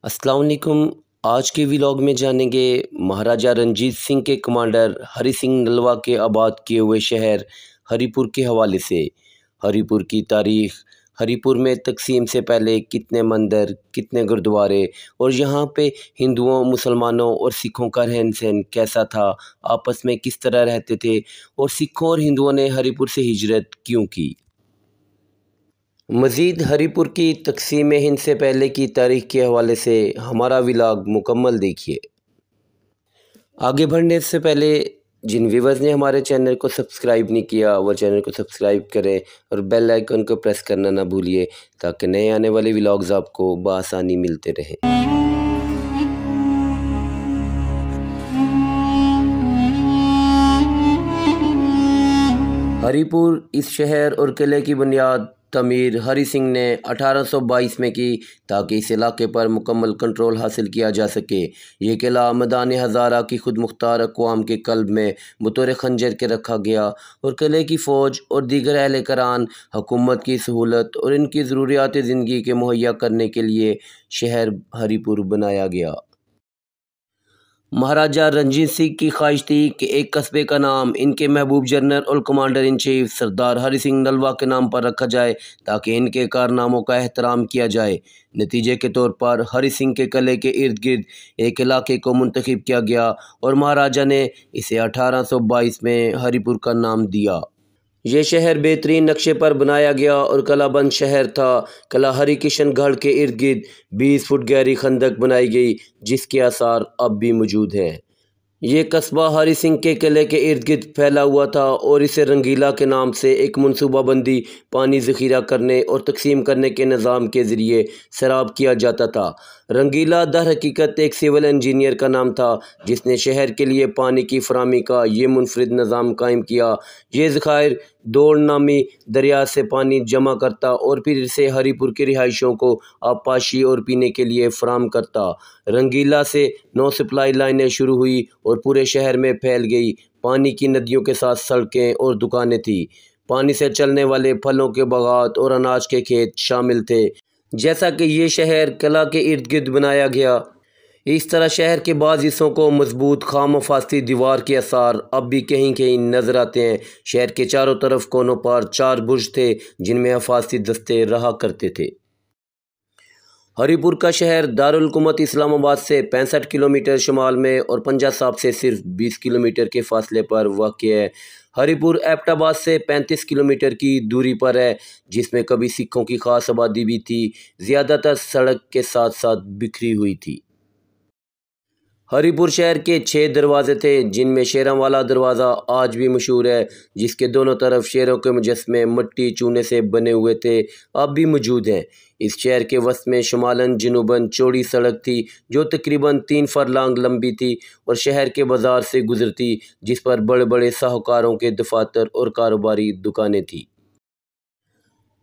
अस्सलाम वालेकुम। आज के व्लॉग में जानेंगे महाराजा रंजीत सिंह के कमांडर हरि सिंह नलवा के आबाद किए हुए शहर हरिपुर के हवाले से। हरिपुर की तारीख़, हरिपुर में तकसीम से पहले कितने मंदिर, कितने गुरुद्वारे और यहाँ पे हिंदुओं, मुसलमानों और सिखों का रहन सहन कैसा था, आपस में किस तरह रहते थे और सिखों और हिंदुओं ने हरिपुर से हिजरत क्यों की। मज़ीद हरिपुर की तक़सीम हिंद से पहले की तारीख़ के हवाले से हमारा व्लॉग मुकम्मल देखिए। आगे बढ़ने से पहले जिन व्यूवर्स ने हमारे चैनल को सब्सक्राइब नहीं किया वो चैनल को सब्सक्राइब करें और बेल आइकन को प्रेस करना ना भूलिए ताकि नए आने वाले व्लॉग्स आपको बआसानी मिलते रहें। हरिपुर इस शहर और किले की बुनियाद तमीर हरि सिंह ने 1822 में की ताकि इस इलाके पर मुकम्मल कंट्रोल हासिल किया जा सके। ये किला मैदान हज़ारा की खुद मुख्तार अक़वाम के क़ल्ब में बतौर खंजर के रखा गया और किले की फ़ौज और दीगर अहले करान हुकूमत की सहूलत और इनकी ज़रूरियात ज़िंदगी के मुहैया करने के लिए शहर हरिपुर बनाया गया। महाराजा रंजीत सिंह की ख्वाहिश थी कि एक कस्बे का नाम इनके महबूब जनरल और कमांडर इन चीफ सरदार हरि सिंह नलवा के नाम पर रखा जाए ताकि इनके कारनामों का एहतराम किया जाए। नतीजे के तौर पर हरि सिंह के किले के इर्द गिर्द एक इलाके को मुंतखब किया गया और महाराजा ने इसे 1822 में हरिपुर का नाम दिया। ये शहर बेहतरीन नक्शे पर बनाया गया और कलाबंद शहर था। कला हरि किशन गढ़ के इर्द गिर्द 20 फुट गहरी खंदक बनाई गई जिसके आसार अब भी मौजूद हैं। ये कस्बा हरि सिंह के किले के इर्द गिर्द फैला हुआ था और इसे रंगीला के नाम से एक मनसूबाबंदी पानी ज़ख़ीरा करने और तकसीम करने के निज़ाम के ज़रिए सैराब किया जाता था। रंगीला दर हकीकत एक सिविल इंजीनियर का नाम था जिसने शहर के लिए पानी की फराहमी का ये मुनफरिद निज़ाम कायम किया। ये ज़खायर दौड़ नामी दरिया से पानी जमा करता और फिर इसे हरिपुर के रिहायशियों को आबपाशी और पीने के लिए फराहम करता। रंगीला से 9 सप्लाई लाइनें शुरू हुई और पूरे शहर में फैल गई। पानी की नदियों के साथ सड़कें और दुकानें थीं। पानी से चलने वाले फलों के बागात और अनाज के खेत शामिल थे। जैसा कि ये शहर किला के इर्द गिर्द बनाया गया, इस तरह शहर के बाज़ हिस्सों को मजबूत खाम फास्ती दीवार के आसार अब भी कहीं कहीं नजर आते हैं। शहर के चारों तरफ कोनों पर 4 बुर्ज थे जिनमें हिफाजती दस्ते रहा करते थे। हरिपुर का शहर दारुल हुकूमत इस्लामाबाद से 65 किलोमीटर शुमाल में और पंजा साहब से सिर्फ 20 किलोमीटर के फासले पर वाक़या है। हरिपुर एबटाबाद से 35 किलोमीटर की दूरी पर है जिसमें कभी सिखों की ख़ास आबादी भी थी। ज़्यादातर सड़क के साथ साथ बिखरी हुई थी। हरिपुर शहर के 6 दरवाजे थे जिनमें शेरों वाला दरवाज़ा आज भी मशहूर है जिसके दोनों तरफ शेरों के मुजस्मे मिट्टी चूने से बने हुए थे, अब भी मौजूद हैं। इस शहर के वस्त में शुमालन जनूबन चौड़ी सड़क थी जो तकरीबन 3 फरलांग लंबी थी और शहर के बाज़ार से गुजरती जिस पर बड़े बड़े साहूकारों के दफातर और कारोबारी दुकानें थीं।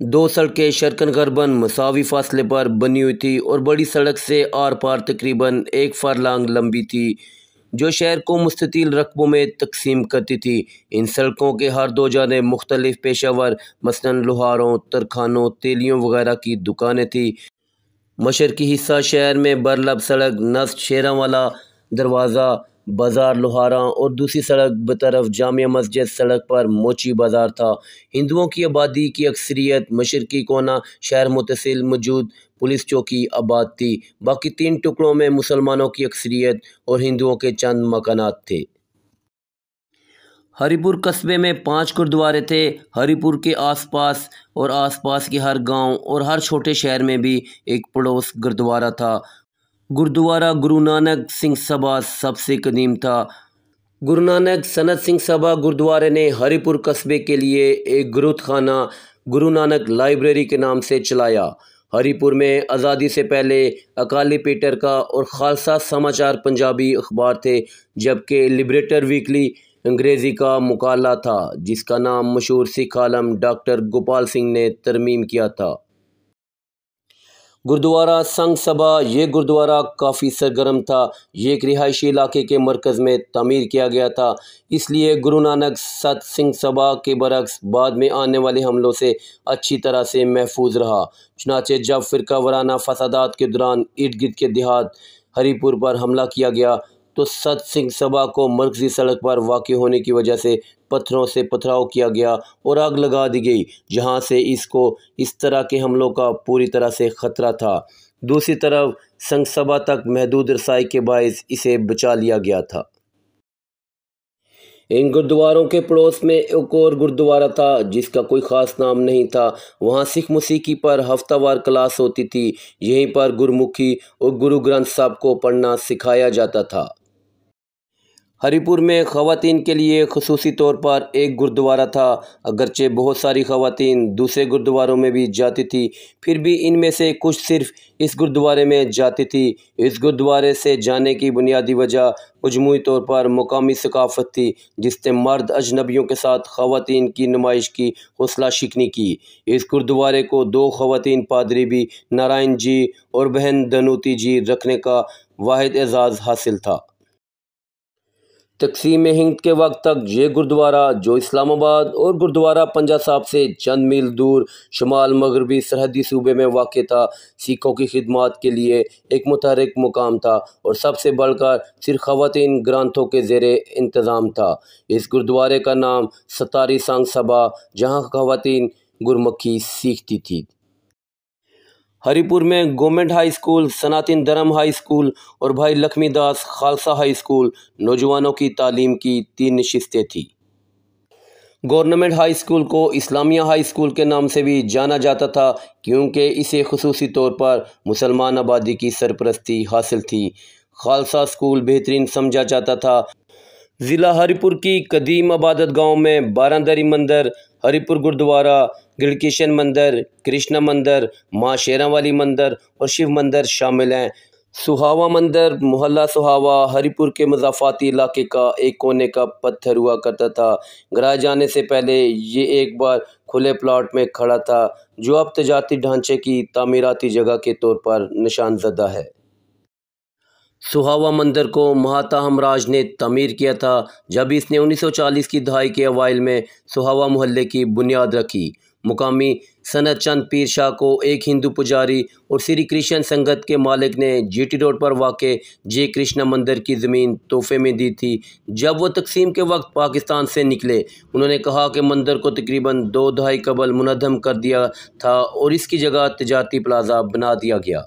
2 सड़कें शर्कन गरबन मसावी फासले पर बनी हुई थी और बड़ी सड़क से आर पार तकरीबन 1 फरलांग लंबी थी जो शहर को मुस्ततिल रकबों में तकसीम करती थी। इन सड़कों के हर 2 जाने मुख्तलिफ पेशावर मसलन लोहारों, तरखानों, तेलियों वगैरह की दुकानें थी। मशरकी हिस्सा शहर में बरलब सड़क नस्र शेरांवाला दरवाज़ा बाज़ार लोहारा और दूसरी सड़क बतरफ जामिया मस्जिद सड़क पर मोची बाज़ार था। हिंदुओं की आबादी की अक्सरियत मशरकी कोना शहर मुतसिल मौजूद पुलिस चौकी आबाद थी। बाकी 3 टुकड़ों में मुसलमानों की अक्सरियत और हिंदुओं के चंद मकानात थे। हरिपुर कस्बे में 5 गुरुद्वारे थे। हरिपुर के आसपास और आसपास के हर गांव और हर छोटे शहर में भी एक पड़ोस गुरुद्वारा था। गुरुद्वारा गुरु नानक सिंह सभा सबसे कदीम था। गुरु नानक सनत सिंह सभा गुरुद्वारे ने हरिपुर कस्बे के लिए एक गुरुद्खाना गुरु नानक लाइब्रेरी के नाम से चलाया। हरिपुर में आज़ादी से पहले अकाली पीटर का और खालसा समाचार पंजाबी अखबार थे जबकि लिबरेटर वीकली अंग्रेज़ी का मुकाला था जिसका नाम मशहूर सिख आलम डॉक्टर गोपाल सिंह ने तरमीम किया था। गुरुद्वारा संघ सभा। ये गुरुद्वारा काफ़ी सरगर्म था। ये एक रिहायशी इलाके के मरकज़ में तामीर किया गया था, इसलिए गुरु नानक सत सिंह सभा के बरक्स बाद में आने वाले हमलों से अच्छी तरह से महफूज रहा। चुनाचे जब फ़िरका वराना फसादात के दौरान इर्द गिर्द के देहात हरिपुर पर हमला किया गया तो सत सिंह सभा को मरकज़ी सड़क पर वाक़ होने की वजह से पत्थरों से पथराव किया गया और आग लगा दी गई, जहां से इसको इस तरह के हमलों का पूरी तरह से ख़तरा था। दूसरी तरफ संघ सभा तक महदूद रसाई के बायस इसे बचा लिया गया था। इन गुरुद्वारों के पड़ोस में एक और गुरुद्वारा था जिसका कोई ख़ास नाम नहीं था। वहाँ सिख मौसीकी पर हफ्तावार क्लास होती थी। यहीं पर गुरमुखी और गुरु ग्रंथ साहब को पढ़ना सिखाया जाता था। हरिपुर में ख़वातीन के लिए ख़ुसूसी तौर पर एक गुरुद्वारा था। अगरचे बहुत सारी ख़वातीन दूसरे गुरुद्वारों में भी जाती थी, फिर भी इनमें से कुछ सिर्फ़ इस गुरुद्वारे में जाती थी। इस गुरुद्वारे से जाने की बुनियादी वजह मजमूई तौर पर मुकामी सकाफ़त थी, जिसने मर्द अजनबियों के साथ ख़वातीन की नुमाइश की हौसला शिकनी की। इस गुरुद्वारे को 2 ख़वातीन पादरी भी, नारायण जी और बहन धनूती जी, रखने का वाहिद एजाज़ हासिल था। तकसीम हिंद के वक्त तक ये गुरुद्वारा, जो इस्लामाबाद और गुरुद्वारा पंजा साहब से चंद मील दूर शुमाल मगरबी सरहदी सूबे में वाक़ था, सिखों की खिदमत के लिए एक मुतहरिक मुकाम था और सबसे बढ़कर सिर्फ ख़वातीन ग्रंथों के ज़ेरे इंतज़ाम था। इस गुरुद्वारे का नाम सतारी संघ सभा, जहाँ ख़वातीन गुरमुखी सीखती थी। हरिपुर में गवर्नमेंट हाई स्कूल, सनातन धर्म हाई स्कूल और भाई लक्ष्मी दास खालसा हाई स्कूल नौजवानों की तालीम की 3 नशिस्तें थी। गवर्नमेंट हाई स्कूल को इस्लामिया हाई स्कूल के नाम से भी जाना जाता था, क्योंकि इसे खुसूसी तौर पर मुसलमान आबादी की सरपरस्ती हासिल थी। खालसा स्कूल बेहतरीन समझा जाता था। ज़िला हरिपुर की कदीम आबादत गांव में बारादरी मंदिर, हरिपुर गुरुद्वारा, गिलकिशन मंदिर, कृष्णा मंदिर, माँ शेरावाली मंदिर और शिव मंदिर शामिल हैं। सुहावा मंदिर मोहल्ला सुहावा हरिपुर के मज़ाफ़ाती इलाके का एक कोने का पत्थर हुआ करता था। गिराए जाने से पहले ये एक बार खुले प्लॉट में खड़ा था, जो अब तजारती ढांचे की तामीराती जगह के तौर पर निशानज़दा है। सुहावा मंदिर को महाता हमराज ने तामीर किया था, जब इसने 1940 की दहाई के अवाइल में सुहावा मोहल्ले की बुनियाद रखी। मुकामी सनत चंद पीर शाह को एक हिंदू पुजारी और श्री कृष्ण संगत के मालिक ने जीटी रोड पर वाक़े जे कृष्णा मंदिर की ज़मीन तोहफे में दी थी। जब वो तकसीम के वक्त पाकिस्तान से निकले, उन्होंने कहा कि मंदिर को तकरीबन 2 दहाई कबल मुनद्दम कर दिया था और इसकी जगह तिजारती प्लाजा बना दिया गया।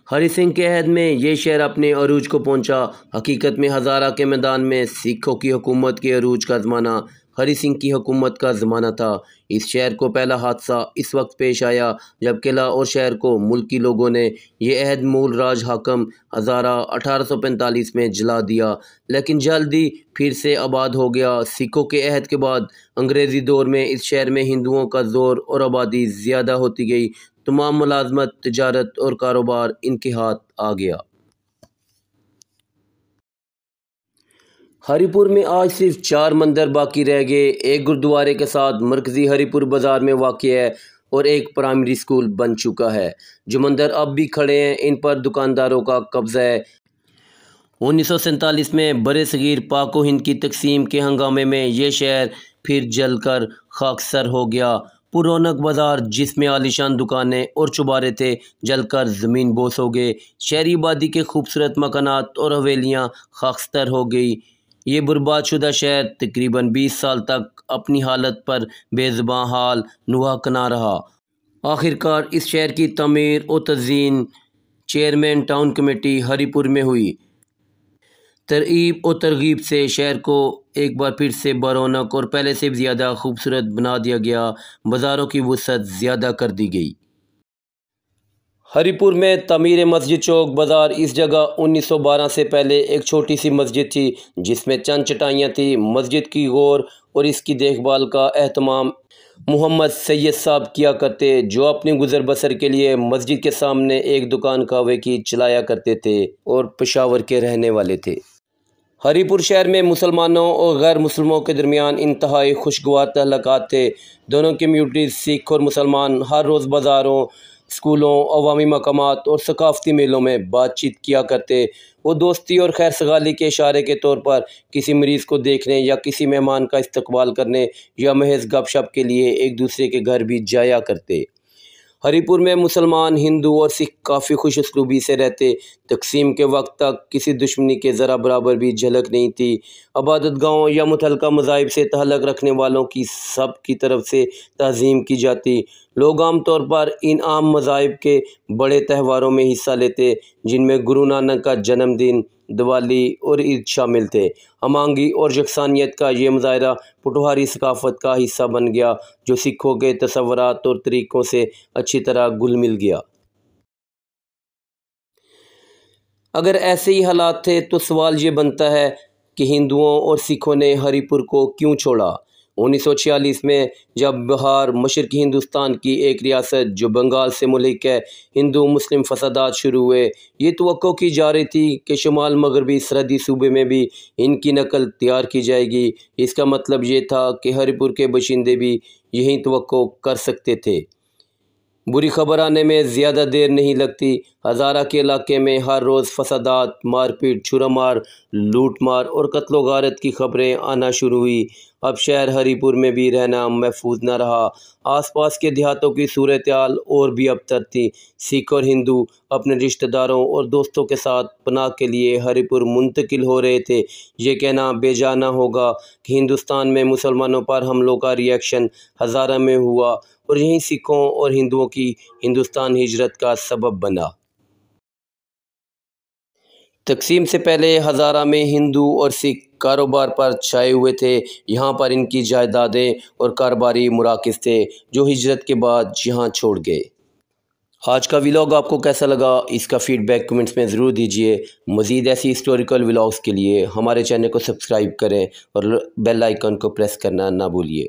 हरि सिंह के अहद में ये शहर अपने अरूज को पहुंचा। हकीकत में हज़ारा के मैदान में सिखों की हुकूमत के अरूज का ज़माना हरि सिंह की हुकूमत का ज़माना था। इस शहर को पहला हादसा इस वक्त पेश आया जब किला और शहर को मुल्की लोगों ने ये अहद मूल राज हाकम हज़ारा 1845 में जला दिया, लेकिन जल्दी फिर से आबाद हो गया। सिखों के अहद के बाद अंग्रेज़ी दौर में इस शहर में हिंदुओं का ज़ोर और आबादी ज़्यादा होती गई। तमाम मुलाजमत, तिजारत और कारोबार इनके हाथ आ गया। हरिपुर में आज सिर्फ 4 मंदिर बाकी रह गए। एक गुरुद्वारे के साथ मरकज़ी हरिपुर बाज़ार में वाक़ है और एक प्राइमरी स्कूल बन चुका है। जो मंदिर अब भी खड़े हैं, इन पर दुकानदारों का कब्ज़ा है। 1947 में बरे सगीर पाक व हिंद की तकसीम के हंगामे में ये शहर फिर जलकर खाकसर हो गया। पुरौनक बाज़ार, जिसमें आलीशान दुकानें और चुबारे थे, जलकर ज़मीन बोस हो गए। शहरी आबादी के खूबसूरत मकानात और हवेलियाँ खाकसर हो गई। ये बर्बादशुदा शहर तकरीबन 20 साल तक अपनी हालत पर बेज़ुबां हाल नुहा कना रहा। आखिरकार इस शहर की तमीर और Tazeen chairman town committee Haripur में हुई। तरगीब और तरगीब से शहर को एक बार फिर से बरौनक और पहले से ज़्यादा खूबसूरत बना दिया गया। बाज़ारों की वसअत ज़्यादा कर दी गई। हरिपुर में तमीर मस्जिद चौक बाज़ार, इस जगह 1912 से पहले एक छोटी सी मस्जिद थी जिसमें चंद चटाइयाँ थी। मस्जिद की गौर और इसकी देखभाल का एहतमाम मोहम्मद सैयद साहब किया करते, जो अपनी गुजर बसर के लिए मस्जिद के सामने एक दुकान कहवे की चलाया करते थे और पेशावर के रहने वाले थे। हरिपुर शहर में मुसलमानों और गैर मुसलमानों के दरमियान इंतहाई खुशगवार तल्लुकात थे। दोनों कम्यूनिटीज़, सिख और मुसलमान, हर रोज़ बाज़ारों स्कूलों, अवामी मकामात और सकाफ़ती मेलों में बातचीत किया करते। वो दोस्ती और खैर सगाली के इशारे के तौर पर किसी मरीज़ को देखने या किसी मेहमान का इस्तकबाल करने या महज गपशप के लिए एक दूसरे के घर भी जाया करते। हरीपुर में मुसलमान, हिंदू और सिख काफ़ी खुश उसलूबी से रहते। तकसीम के वक्त तक किसी दुश्मनी के ज़रा बराबर भी झलक नहीं थी। इबादत गाहों या मुतल्लिका मज़ाहिब से तअल्लुक़ रखने वालों की सब की तरफ से तज़ीम की जाती। लोग आम तौर पर इन आम मज़ाहिब के बड़े त्योहारों में हिस्सा लेते, जिनमें गुरु नानक का जन्मदिन, दिवाली और ईद शामिल थे। हमांगी और यकसानियत का ये मुजाहरा पुटहारी सकाफ़त का हिस्सा बन गया, जो सिखों के तसव्वुरात और तरीक़ों से अच्छी तरह घुल मिल गया। अगर ऐसे ही हालात थे तो सवाल ये बनता है कि हिंदुओं और सिखों ने हरीपुर को क्यों छोड़ा। 1946 में जब बिहार मशरक़ी हिंदुस्तान की एक रियासत जो बंगाल से मुल्क है, हिंदू मुस्लिम फसादात शुरू हुए। ये तवक्को की जा रही थी कि शुमाल मगरबी सरहदी सूबे में भी इनकी नकल तैयार की जाएगी। इसका मतलब ये था कि हरीपुर के बाशिंदे भी यही तवक्को कर सकते थे। बुरी खबर आने में ज़्यादा देर नहीं लगती। हज़ारा के इलाके में हर रोज़ फसादात, मारपीट, छुरामार, लूटमार और कत्लो गारत की खबरें आना शुरू हुई। अब शहर हरीपुर में भी रहना महफूज न रहा। आसपास के देहातों की सूरत हाल और भी अबतर थी। सिख और हिंदू अपने रिश्तेदारों और दोस्तों के साथ पनाह के लिए हरीपुर मुंतकिल हो रहे थे। ये कहना बेजाना होगा कि हिंदुस्तान में मुसलमानों पर हमलों का रिएक्शन हज़ारा में हुआ और यही सिखों और हिंदुओं की हिंदुस्तान हिजरत का सबब बना। तकसीम से पहले हज़ारा में हिंदू और सिख कारोबार पर छाए हुए थे। यहाँ पर इनकी जायदादें और कारोबारी मुराकिज़ थे, जो हिजरत के बाद यहाँ छोड़ गए। आज का व्लॉग आपको कैसा लगा, इसका फ़ीडबैक कमेंट्स में ज़रूर दीजिए। मज़ीद ऐसी हिस्टोरिकल व्लॉग्स के लिए हमारे चैनल को सब्सक्राइब करें और बेल आइकन को प्रेस करना ना भूलिए।